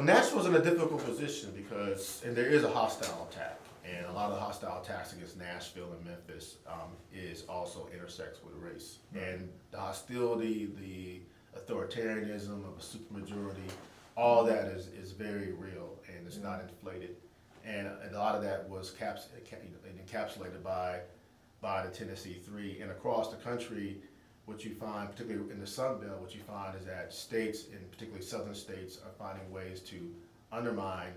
Well, Nashville's in a difficult position because, and there is a hostile attack, and a lot of the hostile attacks against Nashville and Memphis is also intersects with race. And the hostility, the authoritarianism of a supermajority, all that is very real, and it's not inflated. And a lot of that was encapsulated by the Tennessee Three. And across the country, what you find, particularly in the Sun Belt, what you find is that states, and particularly southern states, are finding ways to undermine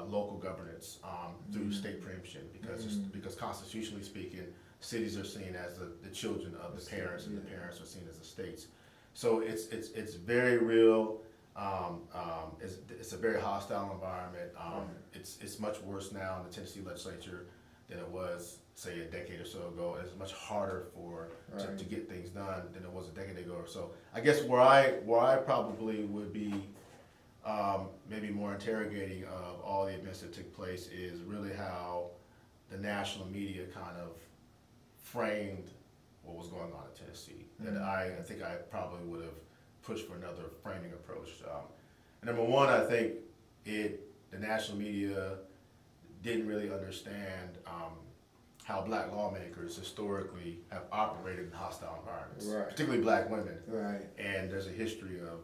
local governance through state preemption, because constitutionally speaking, cities are seen as the children of the parents, and the parents are seen as the states. So it's very real. It's a very hostile environment. It's much worse now in the Tennessee legislature than it was, say, a decade or so ago. It's much harder to get things done than it was a decade ago or so. I guess where I probably would be maybe more interrogating of all the events that took place is really how the national media kind of framed what was going on in Tennessee. That I think I probably would have pushed for another framing approach. And number one, I think the national media didn't really understand how black lawmakers historically have operated in hostile environments, particularly black women. And there's a history of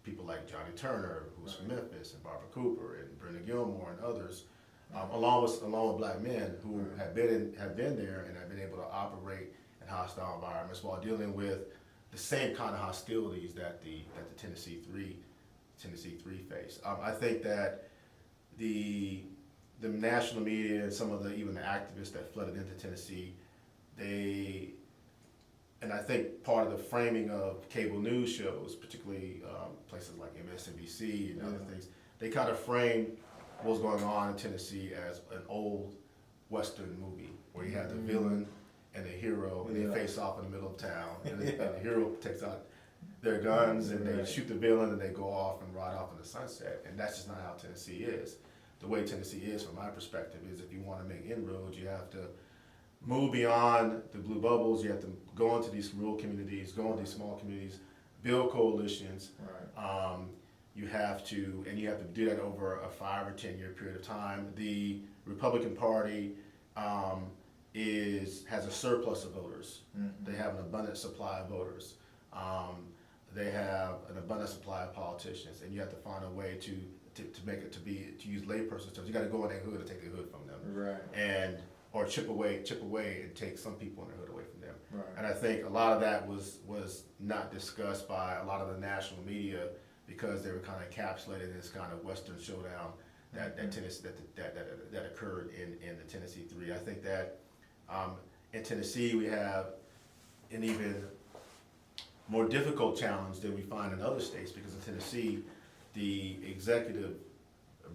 people like Johnny Turner, who was from Memphis, and Barbara Cooper, and Brenda Gilmore, and others, along with black men who have been there and have been able to operate in hostile environments while dealing with the same kind of hostilities that the Tennessee Three face. I think that the national media and some of even the activists that flooded into Tennessee, and I think part of the framing of cable news shows, particularly places like MSNBC and other things, they kind of framed what was going on in Tennessee as an old Western movie where you had the villain and the hero, and they face off in the middle of town, and the hero takes out their guns and they shoot the villain and they go off and ride off in the sunset. And that's just not how Tennessee is. The way Tennessee is, from my perspective, is if you want to make inroads, you have to move beyond the blue bubbles. You have to go into these rural communities, go into these small communities, build coalitions. You have to do that over a 5 or 10 year period of time. The Republican Party has a surplus of voters. They have an abundant supply of voters. They have an abundant supply of politicians, and you have to find a way to make it to use layperson's terms. You got to go in their hood and take the hood from them, or chip away and take some people in the hood away from them. And I think a lot of that was not discussed by a lot of the national media because they were kind of encapsulated in this kind of Western showdown that occurred in the Tennessee Three. I think that in Tennessee we have an even more difficult challenge than we find in other states, because in Tennessee, the executive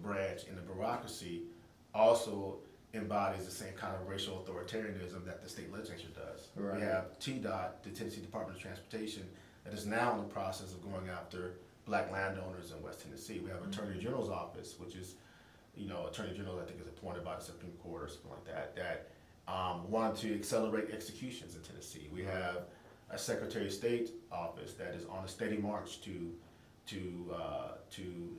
branch and the bureaucracy also embodies the same kind of racial authoritarianism that the state legislature does. We have TDOT, the Tennessee Department of Transportation, that is now in the process of going after black landowners in West Tennessee. We have Attorney General's office, which is, Attorney General I think is appointed by the Supreme Court or something like that wanted to accelerate executions in Tennessee. We have a Secretary of State office that is on a steady march to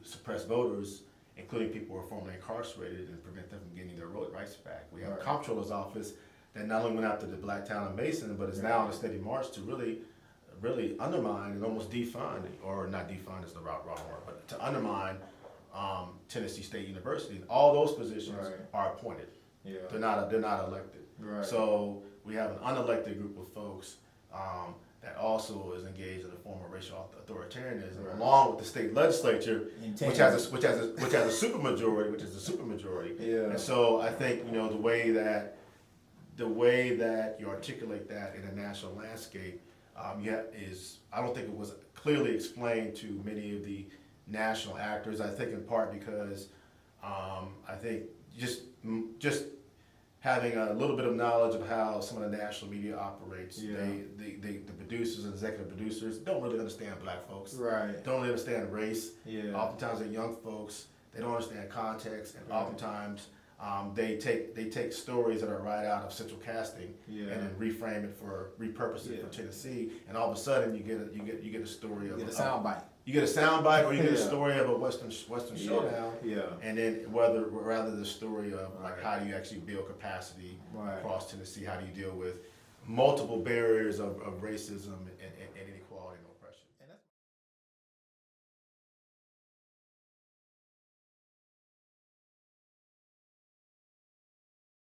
suppress voters, including people who are formerly incarcerated, and prevent them from getting their rights back. We have a Comptroller's office that not only went after the black town of Mason, but is now on a steady march to really undermine and almost defund, or not defund is the wrong word, but to undermine Tennessee State University. And all those positions are appointed. They're not elected. So we have an unelected group of folks that also is engaged in a form of racial authoritarianism, along with the state legislature, which has a supermajority, which is the supermajority. And so I think the way that you articulate that in a national landscape I don't think it was clearly explained to many of the national actors. I think in part because I think just having a little bit of knowledge of how some of the national media operates, the producers and executive producers don't really understand black folks. Don't really understand race. Oftentimes they're young folks. They don't understand context, and oftentimes they take stories that are right out of Central Casting Yeah. and then repurpose it Yeah. for Tennessee, and all of a sudden you get a story of Get a soundbite. you get a soundbite, or you get a Yeah. story of a Western showdown, Yeah. and then rather the story of like how do you actually build capacity Right. across Tennessee, how do you deal with multiple barriers of racism and inequality.